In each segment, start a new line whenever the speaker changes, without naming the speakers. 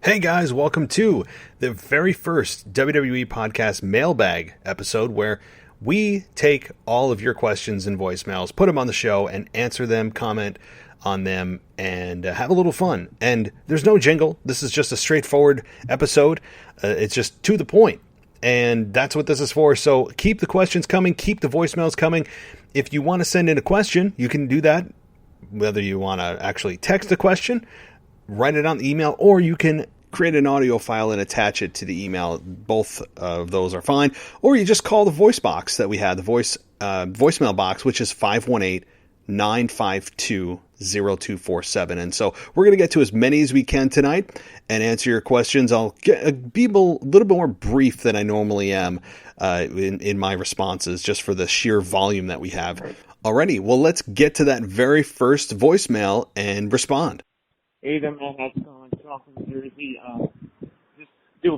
Hey guys, welcome to the very first WWE podcast mailbag episode where we take all of your questions and voicemails, put them on the show, and answer them, comment on them, and have a little fun. And there's no jingle. This is just a straightforward episode. It's just to the point. And that's what this is for. So keep the questions coming, keep the voicemails coming. If you want to send in a question, you can do that. Whether you want to actually text a question, write it on the email, or you can create an audio file and attach it to the email. Both of those are fine. Or you just call the voice box that we had, the voicemail box, which is 518-952-0247. And so we're going to get to as many as we can tonight and answer your questions. I'll be a little bit more brief than I normally am in my responses, just for the sheer volume that we have. Alrighty, well, let's get to that very first voicemail and respond.
Hey there, man. How's it going? Sean from New Jersey. I do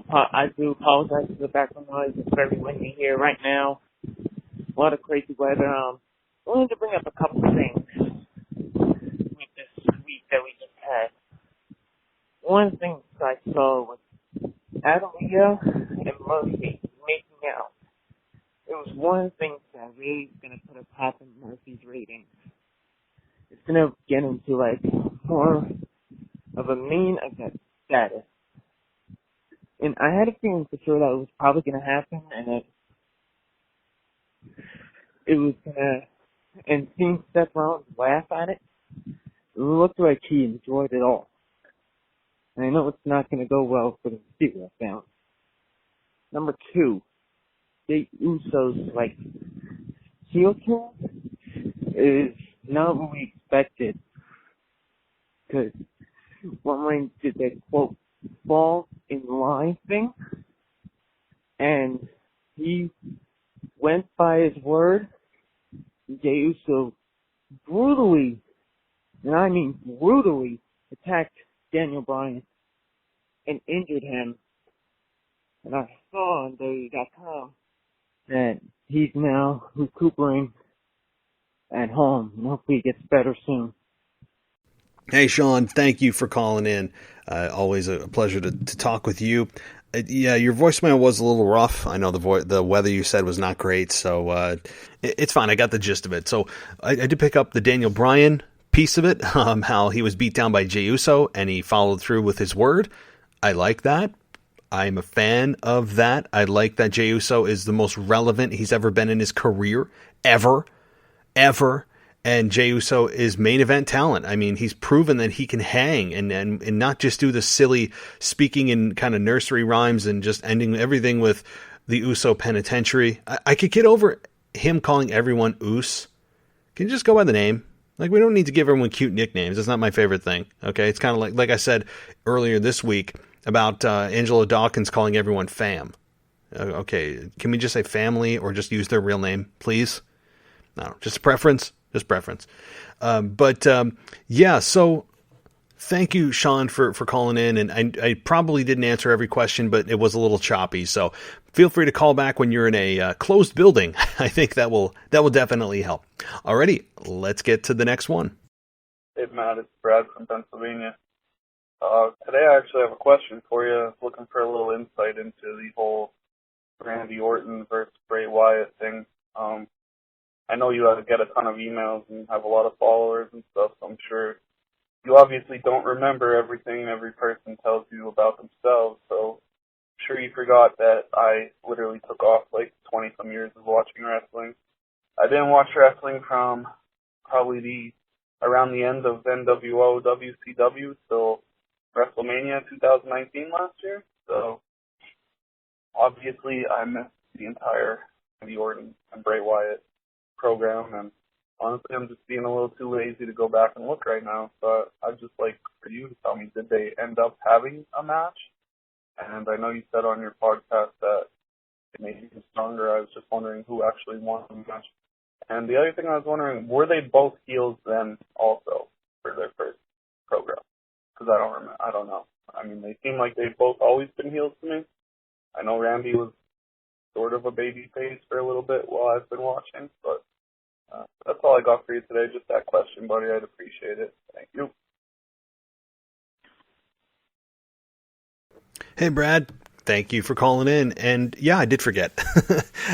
apologize for the background noise. It's very windy here right now. A lot of crazy weather. I wanted to bring up a couple things with this week that we just had. One thing I saw was Adelia and Murphy making out. It was one thing that really is going to put a pop in Murphy's ratings. It's going to get into, like, more of a main event status. And I had a feeling for sure that it was probably going to happen, and it was going to, and seeing Seth Rollins laugh at it, it looked like he enjoyed it all. And I know it's not going to go well for the receiver, I found. Number two, Jey Uso's, like, heel turn is not what we expected. Because Roman did that, quote, fall in line thing, and he went by his word. Jey Uso brutally, and I mean brutally, attacked Daniel Bryan and injured him. And I saw on WWE.com that he's now recuperating at home, and hopefully he gets better soon.
Hey, Sean, thank you for calling in. Always a pleasure to talk with you. Yeah, your voicemail was a little rough. I know the weather you said was not great, so it's fine. I got the gist of it. So I did pick up the Daniel Bryan piece of it, how he was beat down by Jey Uso, and he followed through with his word. I like that. I'm a fan of that. I like that Jey Uso is the most relevant he's ever been in his career, ever. And Jey Uso is main event talent. I mean, he's proven that he can hang and not just do the silly speaking in kind of nursery rhymes and just ending everything with the Uso penitentiary. I could get over him calling everyone Us. Can you just go by the name? Like, we don't need to give everyone cute nicknames. That's not my favorite thing. Okay, it's kind of like I said earlier this week about Angelo Dawkins calling everyone fam. Okay, can we just say family or just use their real name, please? No, just preference. Just preference. Yeah, so thank you, Sean, for calling in. And I probably didn't answer every question, but it was a little choppy. So feel free to call back when you're in a closed building. I think that will definitely help. Alrighty, let's get to the next one.
Hey, Matt, it's Brad from Pennsylvania. Today I actually have a question for you. Looking for a little insight into the whole Randy Orton versus Bray Wyatt thing. I know you get a ton of emails and have a lot of followers and stuff, so I'm sure you obviously don't remember everything every person tells you about themselves, so I'm sure you forgot that I literally took off like 20-some years of watching wrestling. I didn't watch wrestling from probably around the end of NWO WCW till WrestleMania 2019 last year, so obviously I missed the entire Randy Orton and Bray Wyatt program, and honestly I'm just being a little too lazy to go back and look right now, so I'd just like for you to tell me, did they end up having a match? And I know you said on your podcast that it made you stronger. I was just wondering who actually won the match. And the other thing I was wondering, were they both heels then also for their first program? Because I don't know. I mean, they seem like they've both always been heels to me. I know Randy was sort of a baby face for a little bit while I've been watching, but that's all I got for you today. Just that question, buddy. I'd appreciate it. Thank you.
Hey, Brad. Thank you for calling in. And yeah, I did forget.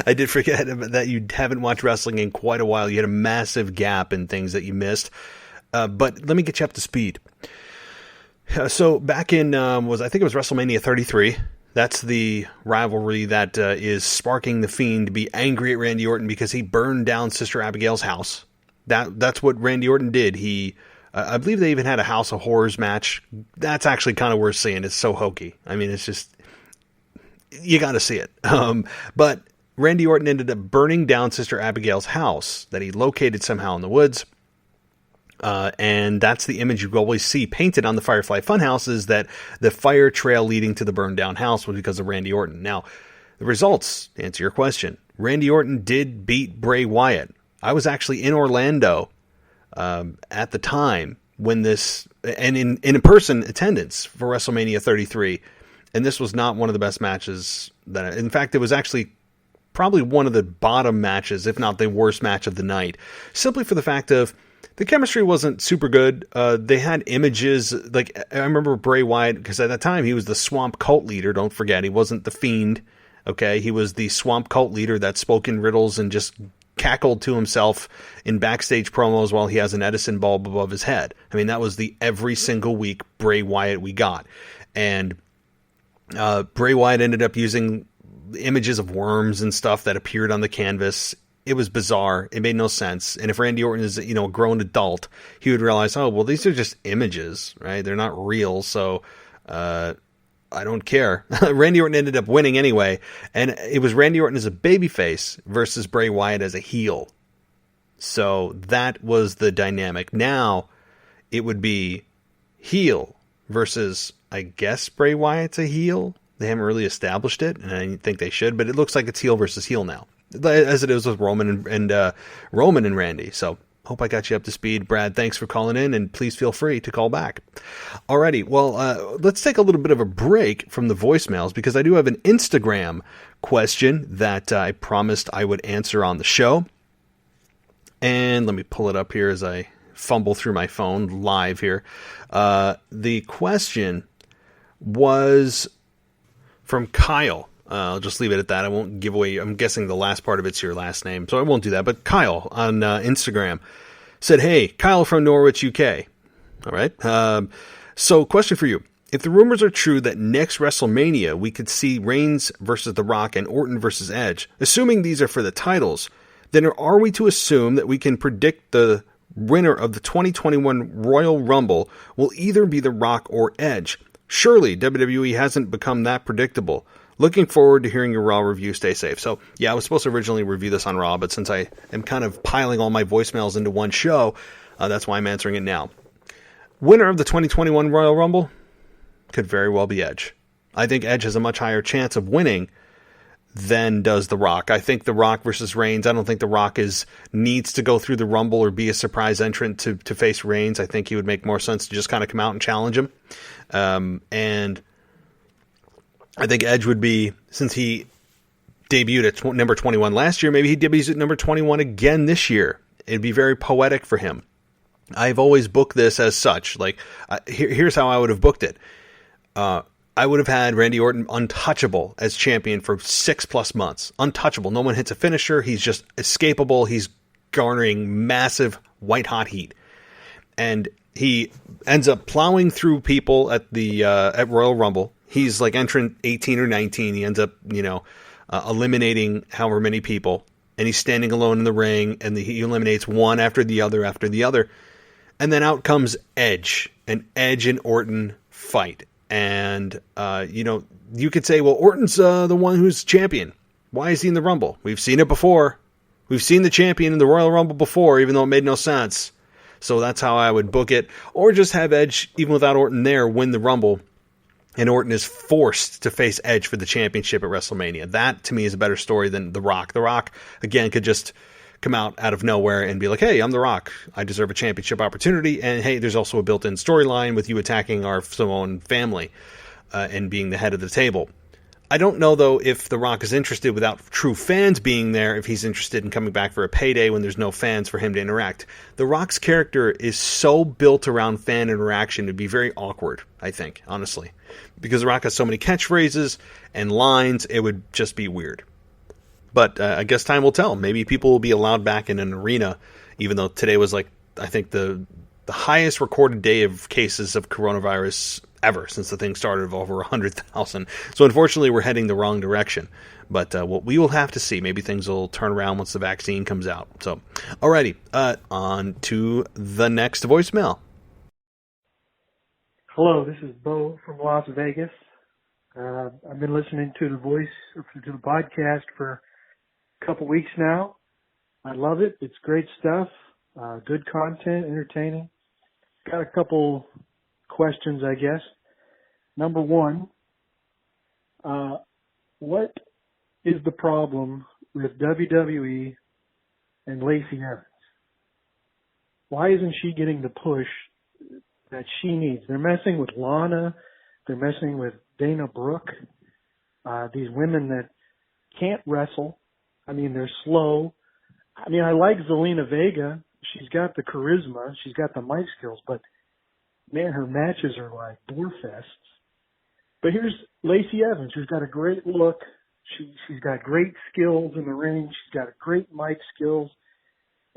I did forget that you haven't watched wrestling in quite a while. You had a massive gap in things that you missed. But let me get you up to speed. So back in, I think it was WrestleMania 33. That's the rivalry that is sparking The Fiend to be angry at Randy Orton because he burned down Sister Abigail's house. That's what Randy Orton did. I believe they even had a House of Horrors match. That's actually kind of worth seeing. It's so hokey. I mean, it's just, you got to see it. But Randy Orton ended up burning down Sister Abigail's house that he located somehow in the woods. And that's the image you always see painted on the Firefly Funhouse, is that the fire trail leading to the burned down house was because of Randy Orton. Now, the results, to answer your question, Randy Orton did beat Bray Wyatt. I was actually in Orlando at the time when this, and in person attendance for WrestleMania 33. And this was not one of the best matches in fact, it was actually probably one of the bottom matches, if not the worst match of the night, simply for the fact of the chemistry wasn't super good. They had images, like, I remember Bray Wyatt, because at that time he was the Swamp Cult leader, don't forget, he wasn't the Fiend, okay? He was the Swamp Cult leader that spoke in riddles and just cackled to himself in backstage promos while he has an Edison bulb above his head. I mean, that was the every single week Bray Wyatt we got. And Bray Wyatt ended up using images of worms and stuff that appeared on the canvas. It was bizarre. It made no sense. And if Randy Orton is, a grown adult, he would realize, oh, well, these are just images, right? They're not real. So, I don't care. Randy Orton ended up winning anyway. And it was Randy Orton as a babyface versus Bray Wyatt as a heel. So that was the dynamic. Now it would be heel versus, I guess, Bray Wyatt's a heel. They haven't really established it, and I think they should, but it looks like it's heel versus heel now, as it is with Roman and Randy. So hope I got you up to speed. Brad, thanks for calling in, and please feel free to call back. Alrighty, well, let's take a little bit of a break from the voicemails, because I do have an Instagram question that I promised I would answer on the show. And let me pull it up here as I fumble through my phone live here. The question was from Kyle. I'll just leave it at that. I won't give away. I'm guessing the last part of it's your last name, so I won't do that. But Kyle on Instagram said, "Hey, Kyle from Norwich, UK." All right. So question for you. If the rumors are true that next WrestleMania we could see Reigns versus The Rock and Orton versus Edge, assuming these are for the titles, then are we to assume that we can predict the winner of the 2021 Royal Rumble will either be The Rock or Edge? Surely WWE hasn't become that predictable. Looking forward to hearing your Raw review. Stay safe. So, yeah, I was supposed to originally review this on Raw, but since I am kind of piling all my voicemails into one show, that's why I'm answering it now. Winner of the 2021 Royal Rumble could very well be Edge. I think Edge has a much higher chance of winning than does The Rock. I think The Rock versus Reigns, I don't think The Rock needs to go through the Rumble or be a surprise entrant to face Reigns. I think he would make more sense to just kind of come out and challenge him. And I think Edge would be, since he debuted at number 21 last year, maybe he debuts at number 21 again this year. It'd be very poetic for him. I've always booked this as such. Like, here's how I would have booked it. I would have had Randy Orton untouchable as champion for 6+ months. Untouchable. No one hits a finisher. He's just escapable. He's garnering massive white-hot heat. And he ends up plowing through people at the at Royal Rumble. He's like entrant 18 or 19. He ends up, eliminating however many people. And he's standing alone in the ring, and he eliminates one after the other after the other. And then out comes Edge. And Edge and Orton fight. And, you could say, well, Orton's the one who's champion. Why is he in the Rumble? We've seen it before. We've seen the champion in the Royal Rumble before, even though it made no sense. So that's how I would book it. Or just have Edge, even without Orton there, win the Rumble. And Orton is forced to face Edge for the championship at WrestleMania. That, to me, is a better story than The Rock. The Rock, again, could just come out of nowhere and be like, hey, I'm The Rock. I deserve a championship opportunity. And hey, there's also a built-in storyline with you attacking our Samoan family and being the head of the table. I don't know, though, if The Rock is interested without true fans being there, if he's interested in coming back for a payday when there's no fans for him to interact. The Rock's character is so built around fan interaction, it'd be very awkward, I think, honestly. Because The Rock has so many catchphrases and lines, it would just be weird. But I guess time will tell. Maybe people will be allowed back in an arena, even though today was, like, I think the highest recorded day of cases of coronavirus ever since the thing started, of over 100,000. So unfortunately, we're heading the wrong direction. But what we will have to see. Maybe things will turn around once the vaccine comes out. So, alrighty, on to the next voicemail.
Hello, this is Bo from Las Vegas. I've been listening to the podcast for a couple weeks now. I love it. It's great stuff. Good content, entertaining. Got a couple questions, I guess. Number one, what is the problem with WWE and Lacey Evans? Why isn't she getting the push that she needs? They're messing with Lana. They're messing with Dana Brooke. These women that can't wrestle. I mean, they're slow. I mean, I like Zelina Vega. She's got the charisma. She's got the mic skills, but man, her matches are like bore fests. But here's Lacey Evans, who's got a great look. She's got great skills in the ring. She's got great mic skills,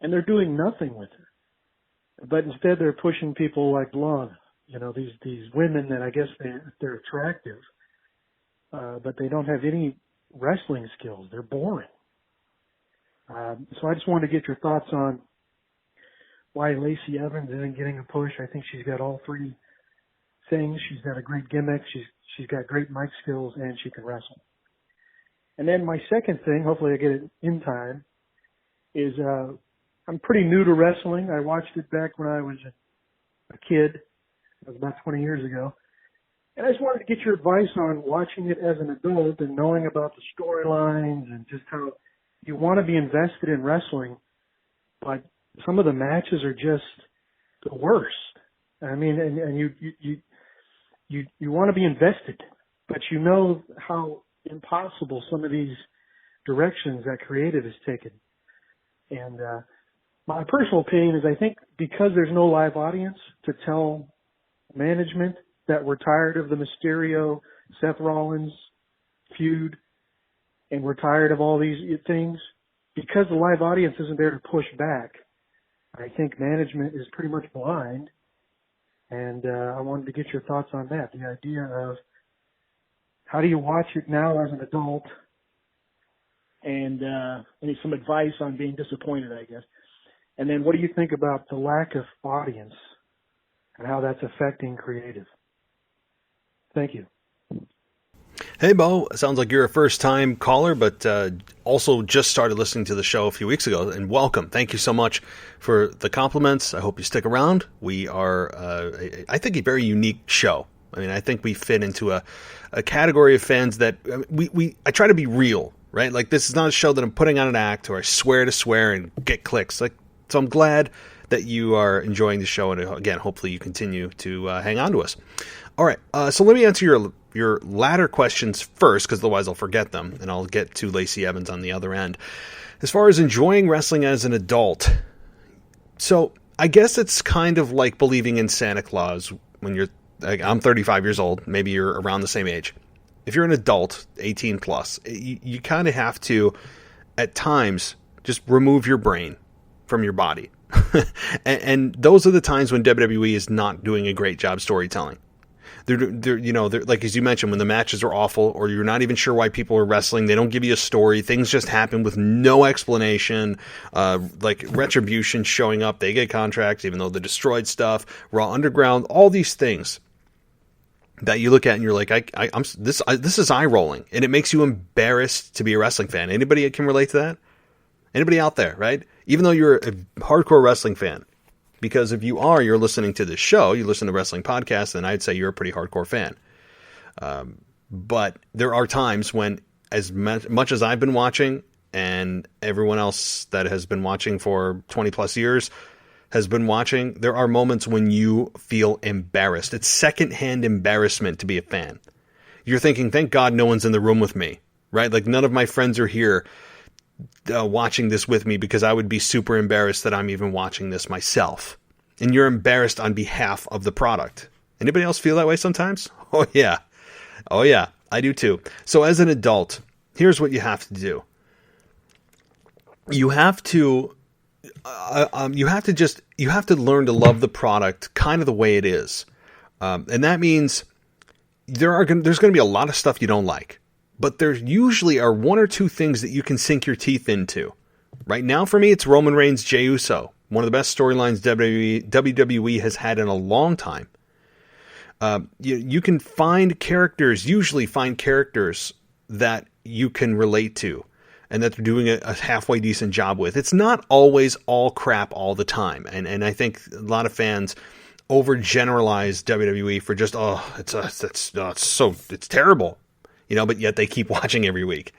and they're doing nothing with her. But instead, they're pushing people like Lana. You know, these women that I guess they're attractive, but they don't have any wrestling skills. They're boring. So I just wanted to get your thoughts on why Lacey Evans isn't getting a push. I think she's got all three things. She's got a great gimmick. She's got great mic skills, and she can wrestle. And then my second thing, hopefully I get it in time, is I'm pretty new to wrestling. I watched it back when I was a kid. That was about 20 years ago. And I just wanted to get your advice on watching it as an adult and knowing about the storylines and just how you want to be invested in wrestling, but some of the matches are just the worst. I mean, and you want to be invested, but you know how impossible some of these directions that creative has taken. And my personal opinion is I think because there's no live audience to tell management that we're tired of the Mysterio, Seth Rollins feud, and we're tired of all these things, because the live audience isn't there to push back, I think management is pretty much blind, and I wanted to get your thoughts on that, the idea of how do you watch it now as an adult, and some advice on being disappointed, I guess. And then what do you think about the lack of audience and how that's affecting creative? Thank you.
Hey, Bo. Sounds like you're a first-time caller, but also just started listening to the show a few weeks ago, and welcome. Thank you so much for the compliments. I hope you stick around. We are, I think, a very unique show. I mean, I think we fit into a category of fans that I try to be real, right? Like, this is not a show that I'm putting on an act or I swear to swear and get clicks. Like, so I'm glad that you are enjoying the show, and again, hopefully you continue to hang on to us. All right, so let me answer your latter questions first, because otherwise I'll forget them, and I'll get to Lacey Evans on the other end. As far as enjoying wrestling as an adult, so I guess it's kind of like believing in Santa Claus when you're, like, I'm 35 years old, maybe you're around the same age. If you're an adult, 18 plus, you kind of have to, at times, just remove your brain from your body. and those are the times when WWE is not doing a great job storytelling. They're like, as you mentioned, when the matches are awful or you're not even sure why people are wrestling, they don't give you a story. Things just happen with no explanation. Like Retribution showing up, they get contracts, even though they destroyed stuff. Raw Underground, all these things that you look at and you're like, this is eye rolling, and it makes you embarrassed to be a wrestling fan. Anybody can relate to that? Anybody out there, right? Even though you're a hardcore wrestling fan. Because if you are, you're listening to this show, you listen to wrestling podcasts, then I'd say you're a pretty hardcore fan. But there are times when, as much as I've been watching, and everyone else that has been watching for 20 plus years has been watching, there are moments when you feel embarrassed. It's secondhand embarrassment to be a fan. you're thinking, thank God no one's in the room with me, right? Like none of my friends are here watching this with me because I would be super embarrassed that I'm even watching this myself. And you're embarrassed on behalf of the product. Anybody else feel that way sometimes? Oh yeah. Oh yeah, I do too. So as an adult, here's what you have to do. You have to learn to love the product kind of the way it is. And that means there's going to be a lot of stuff you don't like, but there usually are one or two things that you can sink your teeth into. Right now, for me, it's Roman Reigns, Jey Uso, one of the best storylines WWE has had in a long time. You can usually find characters that you can relate to and that they're doing a halfway decent job with. It's not always all crap all the time. And I think a lot of fans overgeneralize WWE for just, it's terrible, but yet they keep watching every week.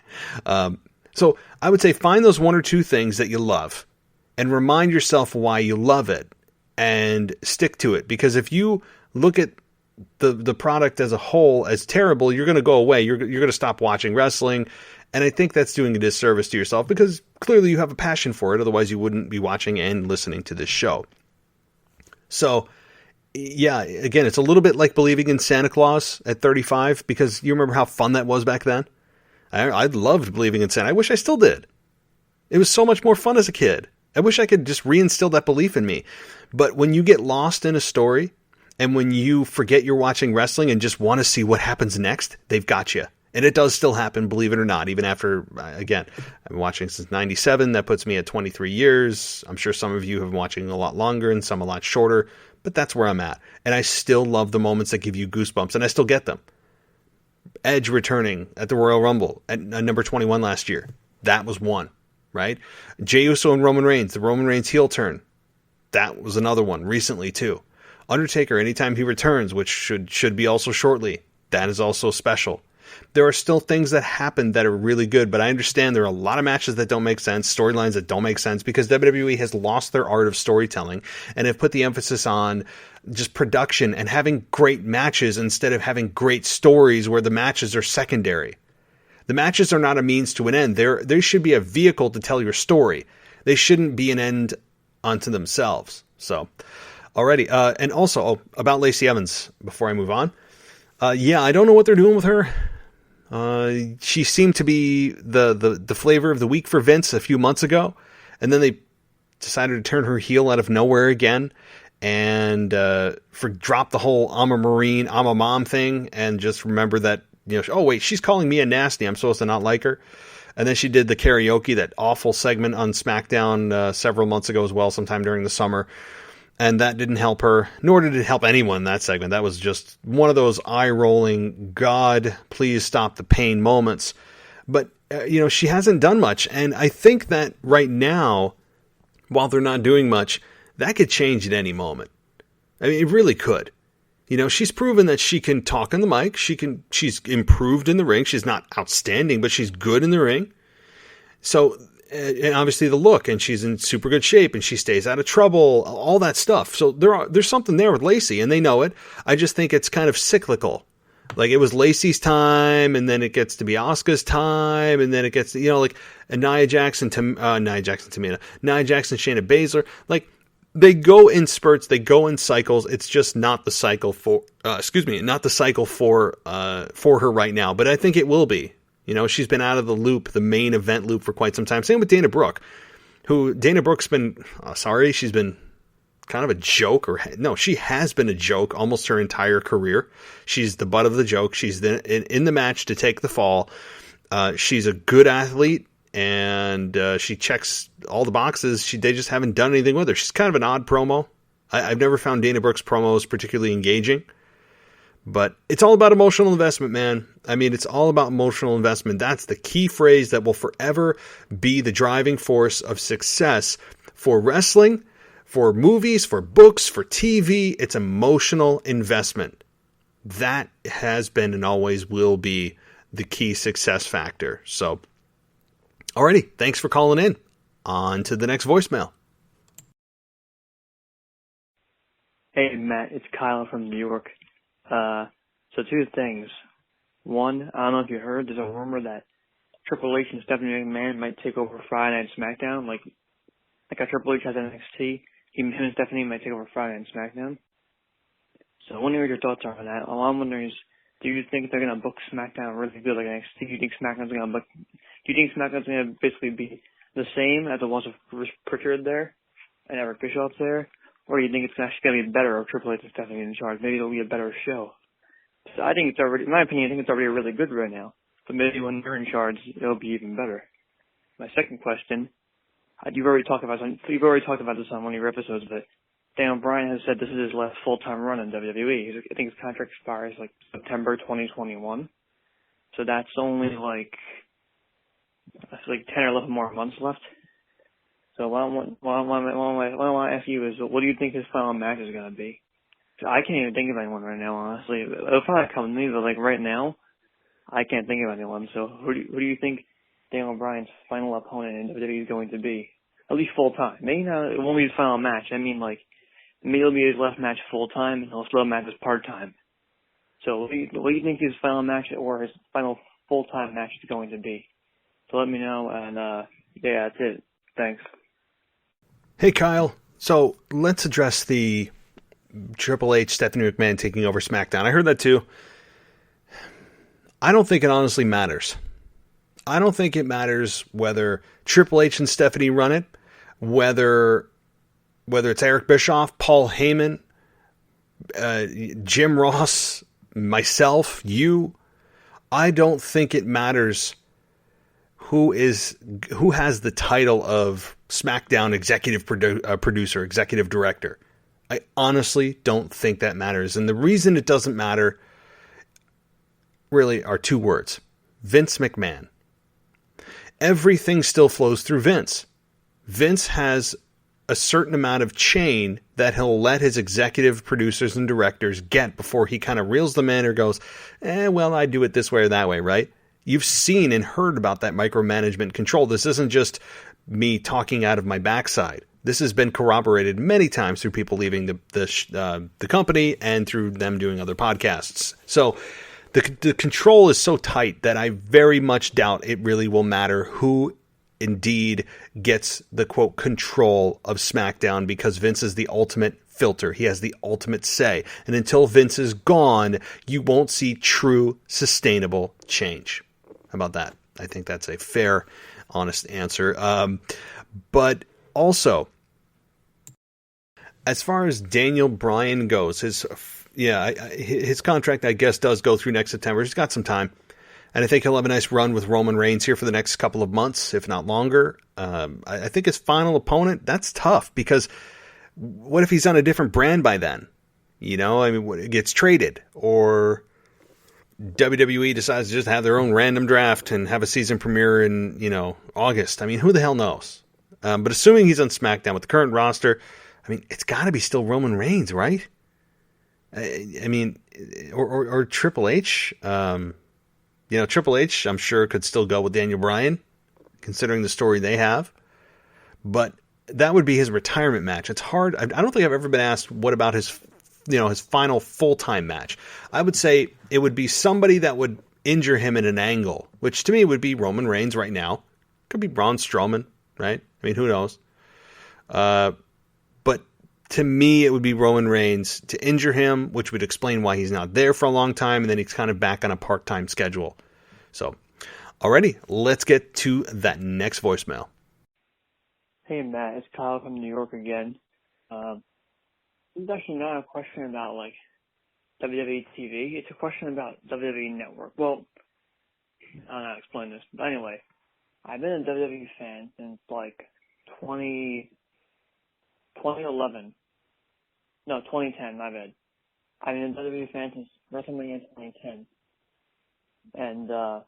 So I would say find those one or two things that you love and remind yourself why you love it and stick to it. Because if you look at the product as a whole as terrible, you're going to go away. You're going to stop watching wrestling. And I think that's doing a disservice to yourself because clearly you have a passion for it. Otherwise you wouldn't be watching and listening to this show. So yeah, again, it's a little bit like believing in Santa Claus at 35 because you remember how fun that was back then. I loved believing in Santa. I wish I still did. It was so much more fun as a kid. I wish I could just reinstill that belief in me. But when you get lost in a story and when you forget you're watching wrestling and just want to see what happens next, they've got you. And it does still happen, believe it or not, even after, again, I've been watching since 97. That puts me at 23 years. I'm sure some of you have been watching a lot longer and some a lot shorter, but that's where I'm at. And I still love the moments that give you goosebumps, and I still get them. Edge returning at the Royal Rumble at number 21 last year. That was one, right? Jey Uso and Roman Reigns, the Roman Reigns heel turn. That was another one recently, too. Undertaker, anytime he returns, which should be also shortly, that is also special. There are still things that happen that are really good, but I understand there are a lot of matches that don't make sense, storylines that don't make sense, because WWE has lost their art of storytelling and have put the emphasis on just production and having great matches instead of having great stories where the matches are secondary. The matches are not a means to an end. They should be a vehicle to tell your story. They shouldn't be an end unto themselves. So, alrighty. And also, about Lacey Evans, before I move on. I don't know what they're doing with her. She seemed to be the flavor of the week for Vince a few months ago, and then they decided to turn her heel out of nowhere again and drop the whole I'm a Marine, I'm a mom thing, and just remember that, oh wait, she's calling me a nasty, I'm supposed to not like her. And then she did the karaoke, that awful segment on SmackDown several months ago as well, sometime during the summer. And that didn't help her, nor did it help anyone in that segment. That was just one of those eye-rolling, God, please stop the pain moments. But, she hasn't done much. And I think that right now, while they're not doing much, that could change at any moment. I mean, it really could. She's proven that she can talk on the mic. She's improved in the ring. She's not outstanding, but she's good in the ring. So, and obviously the look, and she's in super good shape, and she stays out of trouble, all that stuff. So there's something there with Lacey, and they know it. I just think it's kind of cyclical. Like, it was Lacey's time, and then it gets to be Asuka's time, and then it gets, and Nia Jackson, Shayna Baszler. Like, they go in spurts, they go in cycles. It's just not the cycle for her right now. But I think it will be. She's been out of the loop, the main event loop, for quite some time. Same with Dana Brooke, Dana Brooke's been, she's been kind of a joke, she has been a joke almost her entire career. She's the butt of the joke. She's in the match to take the fall. She's a good athlete, and she checks all the boxes. They just haven't done anything with her. She's kind of an odd promo. I've never found Dana Brooke's promos particularly engaging. But it's all about emotional investment, man. I mean, it's all about emotional investment. That's the key phrase that will forever be the driving force of success for wrestling, for movies, for books, for TV. It's emotional investment. That has been and always will be the key success factor. So, alrighty, thanks for calling in. On to the next voicemail.
Hey, Matt, it's Kyle from New York. So two things. One, I don't know if you heard, there's a rumor that Triple H and Stephanie McMahon might take over Friday Night SmackDown, like how Triple H has NXT. Him and Stephanie might take over Friday Night SmackDown. So I wonder what your thoughts are on that. All I'm wondering is, do you think they're gonna book SmackDown really good like NXT? Do you think SmackDown's gonna basically be the same as it was with Bruce Pritchard there and Eric Bischoff's there, or do you think it's actually gonna be better with Triple H and Stephanie in charge? Maybe it'll be a better show. So I think it's already, in my opinion, I think it's already really good right now. But maybe when they're in charge, it'll be even better. My second question, you've already talked about this on one of your episodes, but Daniel Bryan has said this is his last full-time run in WWE. I think his contract expires like September 2021. So that's only like 10 or 11 more months left. So what I want to ask you is, what do you think his final match is going to be? I can't even think of anyone right now, honestly. It'll probably come to me, but like right now, I can't think of anyone. So who do you think Daniel Bryan's final opponent in WWE is going to be? At least full time. Maybe not. It won't be his final match. I mean, like maybe it'll be his last match full time, and he'll still match his part time. So what do you think his final match or his final full time match is going to be? So let me know, and yeah, that's it. Thanks.
Hey Kyle. So let's address the Triple H, Stephanie McMahon taking over SmackDown. I heard that too. I don't think it honestly matters. I don't think it matters whether Triple H and Stephanie run it, whether it's Eric Bischoff, Paul Heyman, Jim Ross, myself, you. I don't think it matters who has the title of SmackDown executive producer, executive director. I honestly don't think that matters. And the reason it doesn't matter really are two words. Vince McMahon. Everything still flows through Vince. Vince has a certain amount of chain that he'll let his executive producers and directors get before he kind of reels them in or goes, well, I do it this way or that way, right? You've seen and heard about that micromanagement control. This isn't just me talking out of my backside. This has been corroborated many times through people leaving the company and through them doing other podcasts. So the control is so tight that I very much doubt it really will matter who indeed gets the, quote, control of SmackDown, because Vince is the ultimate filter. He has the ultimate say. And until Vince is gone, you won't see true, sustainable change. How about that? I think that's a fair, honest answer. But also, as far as Daniel Bryan goes, his contract, I guess, does go through next September. He's got some time. And I think he'll have a nice run with Roman Reigns here for the next couple of months, if not longer. I think his final opponent, that's tough, because what if he's on a different brand by then? You know, I mean, it gets traded, or WWE decides to just have their own random draft and have a season premiere in, August. I mean, who the hell knows? But assuming he's on SmackDown with the current roster, I mean, it's got to be still Roman Reigns, right? I mean, or Triple H. Triple H, I'm sure, could still go with Daniel Bryan, considering the story they have. But that would be his retirement match. It's hard. I don't think I've ever been asked what about his final full-time match. I would say it would be somebody that would injure him in an angle, which to me would be Roman Reigns right now. Could be Braun Strowman, right? I mean, who knows? But to me, it would be Roman Reigns to injure him, which would explain why he's not there for a long time, and then he's kind of back on a part-time schedule. So, alrighty, let's get to that next voicemail.
Hey Matt, it's Kyle from New York again. It's actually not a question about like WWE TV. It's a question about WWE Network. Well, I don't know how to explain this, but anyway, I've been a WWE fan since like 2011. No, 2010, my bad. I've been a WWE fan since WrestleMania 2010. And, the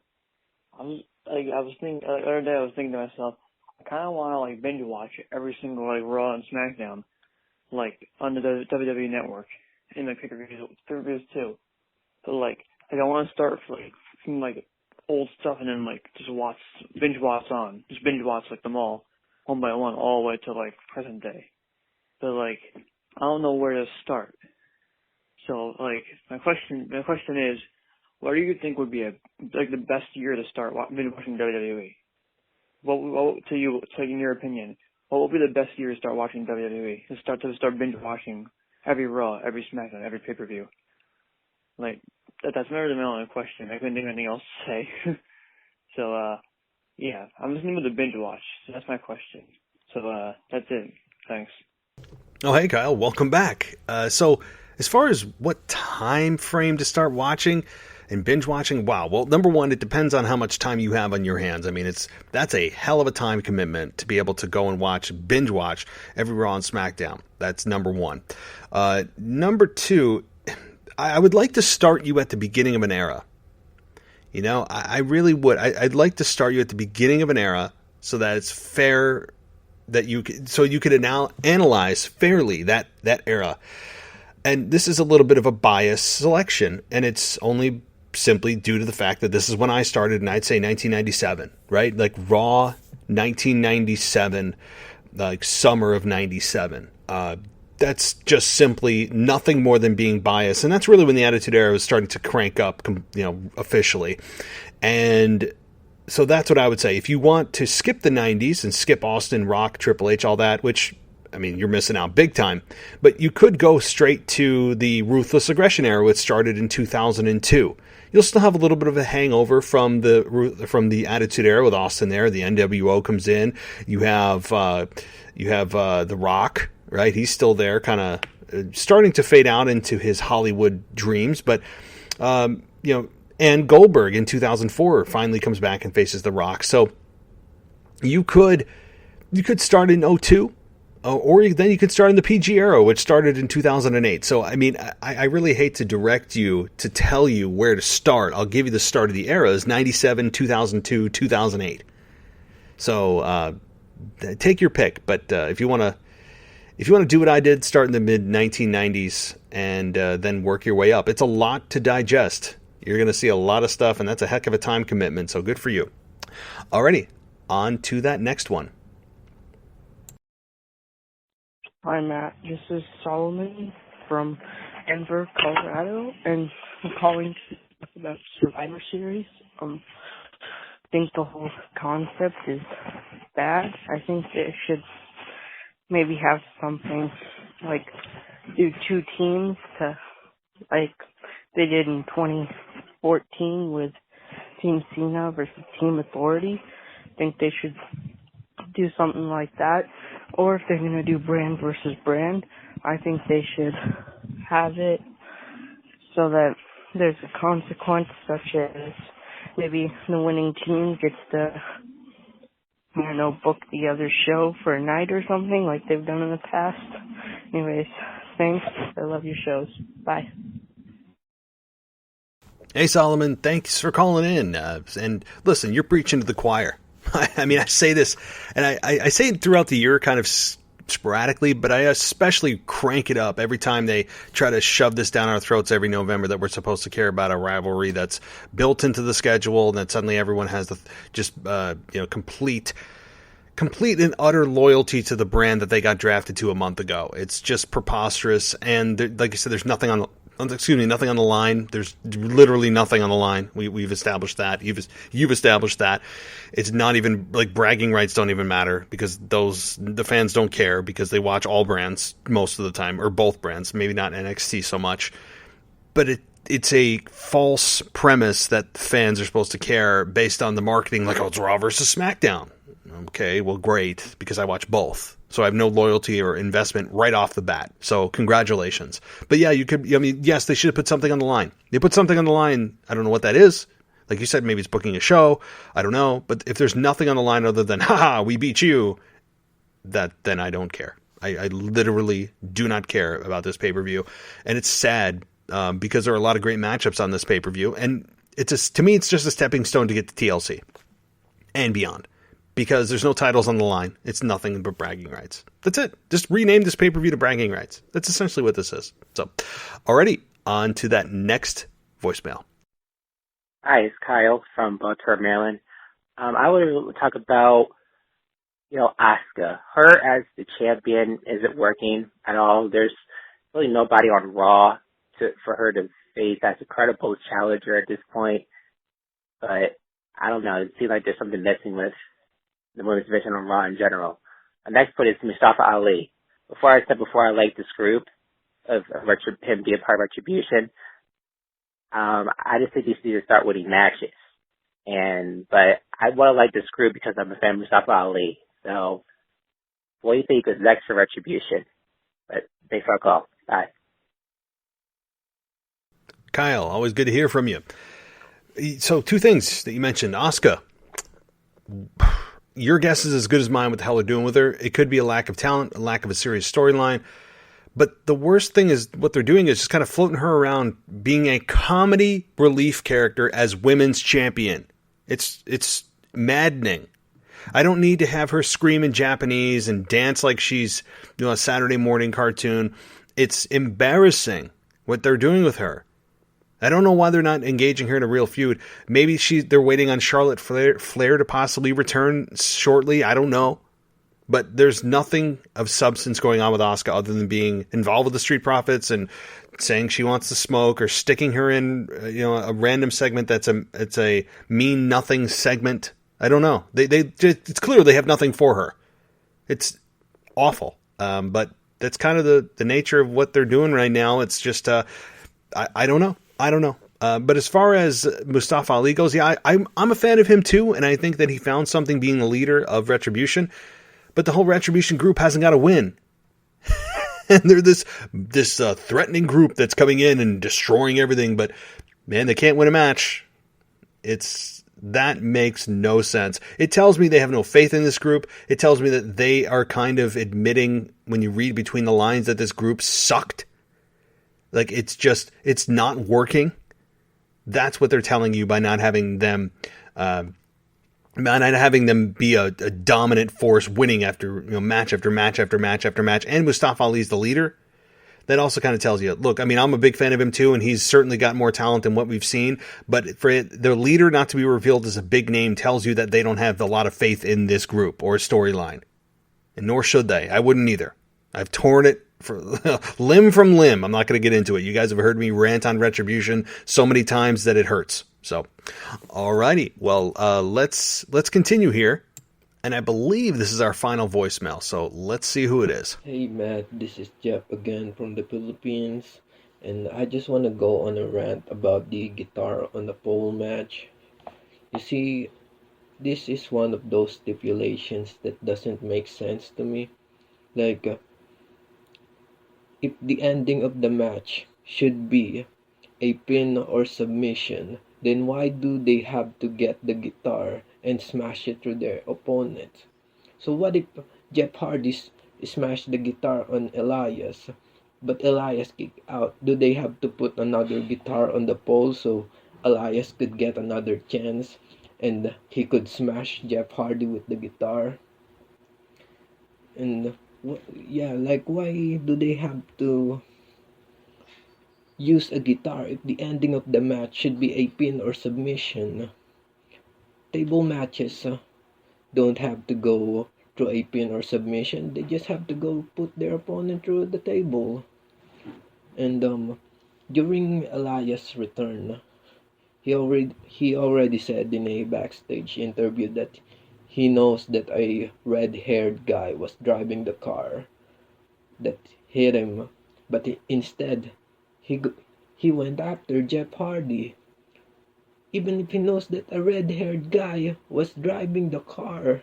other day I was thinking to myself, I kind of want to like binge watch every single like Raw and SmackDown, like on the WWE Network, and like pay-per-views too. So like I want to start from like old stuff and then like just binge watch like them all, one by one, all the way to like present day. But like I don't know where to start. So like my question is, what do you think would be the best year to start binge watching WWE? What to you, in your opinion, what would be the best year to start watching WWE? To start binge watching every Raw, every SmackDown, every pay-per-view. Like that's never the only question. I couldn't think of anything else to say. So yeah, I'm listening with the binge watch. So that's my question. So that's it. Thanks.
Oh, hey, Kyle. Welcome back. So as far as what time frame to start watching and binge watching, wow. Well, number one, it depends on how much time you have on your hands. I mean, that's a hell of a time commitment to be able to go and binge watch every Raw and SmackDown. That's number one. Number two, I would like to start you at the beginning of an era. You know, I really would. I'd like to start you at the beginning of an era so that it's fair, that you could now analyze fairly that era. And this is a little bit of a biased selection, and it's only simply due to the fact that this is when I started, and I'd say 1997, right? Like Raw 1997, like summer of 97. That's just simply nothing more than being biased. And that's really when the Attitude Era was starting to crank up, officially. And so that's what I would say. If you want to skip the 90s and skip Austin, Rock, Triple H, all that, which, I mean, you're missing out big time. But you could go straight to the Ruthless Aggression Era, which started in 2002. You'll still have a little bit of a hangover from the Attitude Era with Austin there. The NWO comes in. You have The Rock, right? He's still there, kind of starting to fade out into his Hollywood dreams. But, and Goldberg in 2004 finally comes back and faces The Rock. So you could start in 2002. Or then you could start in the PG era, which started in 2008. So, I mean, I really hate to direct you to tell you where to start. I'll give you the start of the eras, 97, 2002, 2008. So, take your pick. But if you want to do what I did, start in the mid-1990s and then work your way up. It's a lot to digest. You're going to see a lot of stuff, and that's a heck of a time commitment. So, good for you. Alrighty, on to that next one.
Hi, Matt. This is Solomon from Denver, Colorado, and I'm calling to talk about Survivor Series. I think the whole concept is bad. I think they should maybe have something like do two teams to, like they did in 2014 with Team Cena versus Team Authority. I think they should do something like that. Or if they're going to do brand versus brand, I think they should have it so that there's a consequence, such as maybe the winning team gets to, book the other show for a night or something like they've done in the past. Anyways, thanks. I love your shows. Bye.
Hey, Solomon, thanks for calling in. And listen, you're preaching to the choir. I mean, I say this, and I say it throughout the year kind of sporadically, but I especially crank it up every time they try to shove this down our throats every November that we're supposed to care about a rivalry that's built into the schedule, and that suddenly everyone has complete and utter loyalty to the brand that they got drafted to a month ago. It's just preposterous, and like I said, there's nothing on the line. There's literally nothing on the line. We've established that. You've established that. It's not even like bragging rights don't even matter because the fans don't care because they watch all brands most of the time, or both brands, maybe not NXT so much. But it's a false premise that fans are supposed to care based on the marketing, like, oh, it's Raw versus SmackDown. Okay, well, great, because I watch both. So I have no loyalty or investment right off the bat. So congratulations. But yeah, yes, they should have put something on the line. They put something on the line. I don't know what that is. Like you said, maybe it's booking a show. I don't know. But if there's nothing on the line other than, haha, we beat you, then I don't care. I literally do not care about this pay-per-view. And it's sad because there are a lot of great matchups on this pay-per-view. And to me, it's just a stepping stone to get to TLC and beyond. Because there's no titles on the line. It's nothing but bragging rights. That's it. Just rename this pay-per-view to bragging rights. That's essentially what this is. So, alrighty, on to that next voicemail.
Hi, it's Kyle from Baltimore, Maryland. I would talk about, Asuka. Her as the champion isn't working at all. There's really nobody on Raw for her to babyface as a credible challenger at this point. But I don't know. It seems like there's something missing with the women's division on Raw in general. The next point is Mustafa Ali. Before I like this group of him being part of Retribution, I just think he needs to start winning matches. But I want to like this group because I'm a fan of Mustafa Ali. So, what do you think is next for Retribution? But thanks for our call. Bye.
Kyle, always good to hear from you. So, two things that you mentioned. Asuka, your guess is as good as mine what the hell they're doing with her. It could be a lack of talent, a lack of a serious storyline. But the worst thing is what they're doing is just kind of floating her around being a comedy relief character as women's champion. It's maddening. I don't need to have her scream in Japanese and dance like she's, a Saturday morning cartoon. It's embarrassing what they're doing with her. I don't know why they're not engaging her in a real feud. Maybe they're waiting on Charlotte Flair to possibly return shortly. I don't know. But there's nothing of substance going on with Asuka other than being involved with the Street Profits and saying she wants to smoke or sticking her in, a random segment it's a mean nothing segment. I don't know. It's clear they have nothing for her. It's awful. But that's kind of the nature of what they're doing right now. It's just, I don't know. But as far as Mustafa Ali goes, yeah, I'm a fan of him too. And I think that he found something being the leader of Retribution. But the whole Retribution group hasn't got to win. And they're this threatening group that's coming in and destroying everything. But, man, they can't win a match. That makes no sense. It tells me they have no faith in this group. It tells me that they are kind of admitting, when you read between the lines, that this group sucked. Like, it's not working. That's what they're telling you by not having them... not having them be a dominant force, winning after match after match after match after match, and Mustafa Ali's the leader. That also kind of tells you, look, I mean, I'm a big fan of him too, and he's certainly got more talent than what we've seen. But for their leader not to be revealed as a big name tells you that they don't have a lot of faith in this group or storyline, and nor should they. I wouldn't either. I've torn it for limb from limb. I'm not going to get into it. You guys have heard me rant on Retribution so many times that it hurts. So, alrighty. Well, let's continue here. And I believe this is our final voicemail. So let's see who it is.
Hey Matt, this is Jeff again from the Philippines. And I just want to go on a rant about the guitar on the pole match. You see, this is one of those stipulations that doesn't make sense to me. Like, if the ending of the match should be a pin or submission, then why do they have to get the guitar and smash it through their opponent? So what if Jeff Hardy smashed the guitar on Elias, but Elias kicked out? Do they have to put another guitar on the pole so Elias could get another chance and he could smash Jeff Hardy with the guitar? And why do they have to use a guitar if the ending of the match should be a pin or submission? Table matches don't have to go through a pin or submission. They just have to go put their opponent through the table. And during Elias' return, he already said in a backstage interview that he knows that a red-haired guy was driving the car that hit him, but instead he went after Jeff Hardy. Even if he knows that a red-haired guy was driving the car,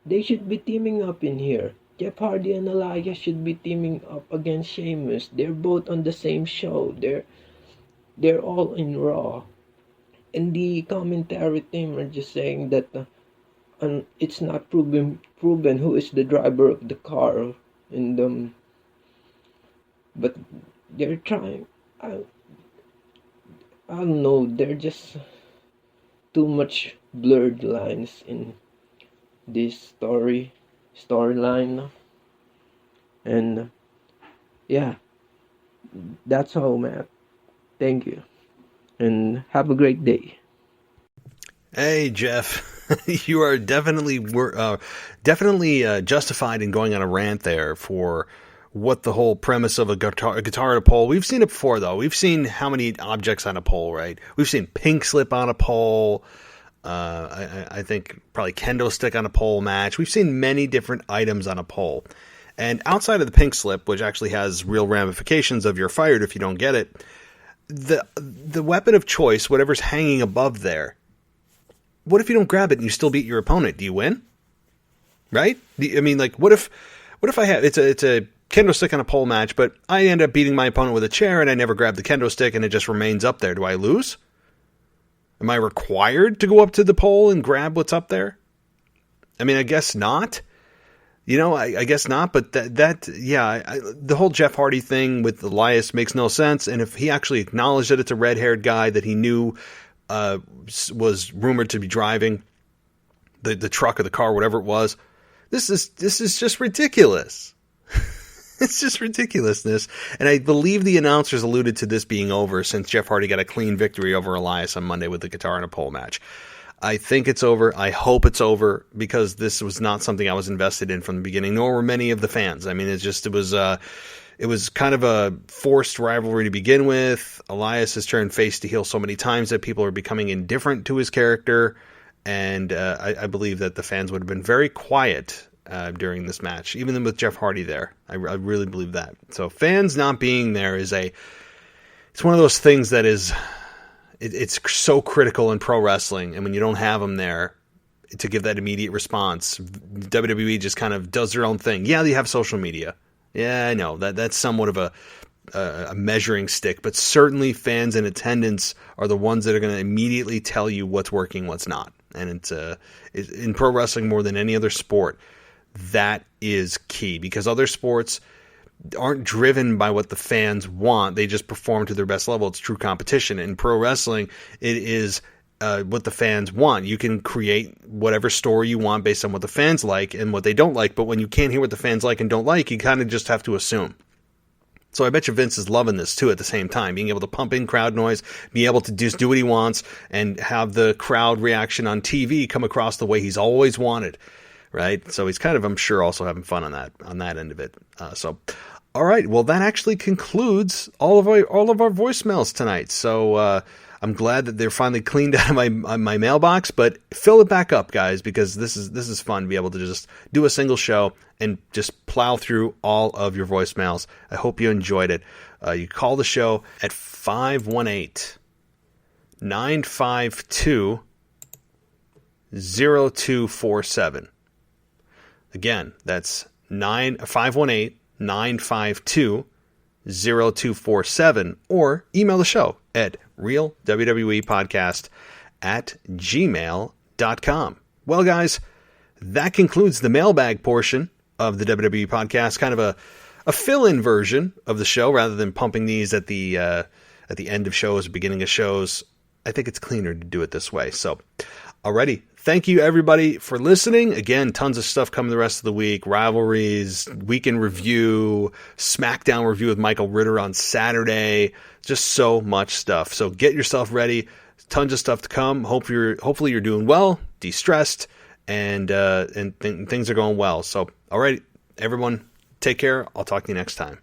they should be teaming up in here. Jeff Hardy and Elias should be teaming up against Sheamus. They're both on the same show. They're all in Raw. And the commentary team are just saying that it's not proven who is the driver of the car. And but they're trying. I don't know. They're just too much blurred lines in this storyline. And yeah, that's all, Matt. Thank you, and have a great day.
Hey, Jeff. You are definitely justified in going on a rant there for what the whole premise of a guitar at a pole. We've seen it before, though. We've seen how many objects on a pole, right? We've seen pink slip on a pole. I think probably kendo stick on a pole match. We've seen many different items on a pole. And outside of the pink slip, which actually has real ramifications of you're fired if you don't get it, the weapon of choice, whatever's hanging above there, what if you don't grab it and you still beat your opponent? Do you win? Right? I mean, like, what if I have it's a kendo stick on a pole match, but I end up beating my opponent with a chair and I never grab the kendo stick and it just remains up there? Do I lose? Am I required to go up to the pole and grab what's up there? I mean, I guess not. You know, I guess not, but the whole Jeff Hardy thing with Elias makes no sense. And if he actually acknowledged that it's a red-haired guy that he knew was rumored to be driving the truck or the car, whatever it was, this is just ridiculous. It's just ridiculousness. And I believe the announcers alluded to this being over since Jeff Hardy got a clean victory over Elias on Monday with the guitar and a pole match. I think it's over. I hope it's over because this was not something I was invested in from the beginning, nor were many of the fans. I mean, it was kind of a forced rivalry to begin with. Elias has turned face to heel so many times that people are becoming indifferent to his character. And I believe that the fans would have been very quiet during this match, even with Jeff Hardy there. I really believe that. So fans not being there it's one of those things that is, it's so critical in pro wrestling. And when you don't have them there to give that immediate response, WWE just kind of does their own thing. Yeah, they have social media. Yeah, I know that's somewhat of a measuring stick, but certainly fans in attendance are the ones that are going to immediately tell you what's working, what's not. And it's in pro wrestling more than any other sport. That is key because other sports aren't driven by what the fans want. They just perform to their best level. It's true competition. In pro wrestling, it is what the fans want. You can create whatever story you want based on what the fans like and what they don't like. But when you can't hear what the fans like and don't like, you kind of just have to assume. So I bet you Vince is loving this too at the same time, being able to pump in crowd noise, be able to just do what he wants and have the crowd reaction on TV come across the way he's always wanted. Right. So he's kind of, I'm sure, also having fun on that end of it. All right. Well, that actually concludes all of our voicemails tonight. So I'm glad that they're finally cleaned out of my mailbox, but fill it back up, guys, because this is fun to be able to just do a single show and just plow through all of your voicemails. I hope you enjoyed it. You call the show at 518-952-0247. Again, that's 518-952-0247, or email the show at realwwepodcast@gmail.com. Well, guys, that concludes the mailbag portion of the WWE podcast, kind of a fill-in version of the show rather than pumping these at the end of shows, beginning of shows. I think it's cleaner to do it this way. So, alrighty. Thank you, everybody, for listening. Again, tons of stuff coming the rest of the week. Rivalries, weekend review, SmackDown review with Michael Ritter on Saturday. Just so much stuff. So get yourself ready. Tons of stuff to come. Hopefully you're doing well, de-stressed, and things are going well. So, all right, everyone, take care. I'll talk to you next time.